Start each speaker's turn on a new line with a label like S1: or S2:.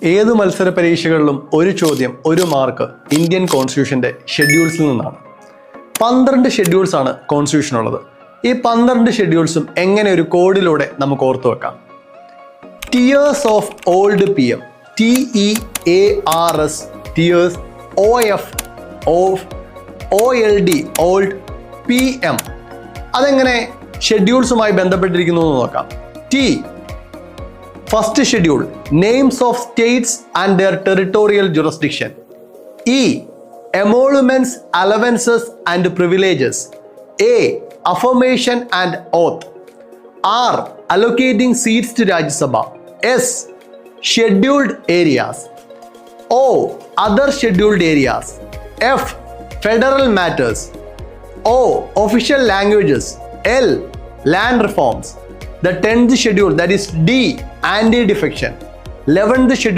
S1: ഏത് മത്സര പരീക്ഷകളിലും ഒരു ചോദ്യം ഒരു മാർക്ക് ഇന്ത്യൻ കോൺസ്റ്റിറ്റ്യൂഷന്റെ ഷെഡ്യൂൾസിൽ നിന്നാണ്. 12 ഷെഡ്യൂൾസ് ആണ് കോൺസ്റ്റിറ്റ്യൂഷൻ ഉള്ളത്. ഈ 12 ഷെഡ്യൂൾസും എങ്ങനെ ഒരു കോഡിലൂടെ നമുക്ക് ഓർത്തു വെക്കാം? Tears of old PM, TEARS, tears, OF of, OLD old, PM. അതെങ്ങനെ ഷെഡ്യൂൾസുമായി ബന്ധപ്പെട്ടിരിക്കുന്നു എന്ന് നോക്കാം. First schedule, names of states and their territorial jurisdiction. E, emoluments, allowances and privileges. A, affirmation and oath. R, allocating seats to Rajya Sabha. S, scheduled areas. O, other scheduled areas. F, federal matters. O, official languages. L, land reforms. The 10th schedule, that is D, anti-defection. 11th schedule.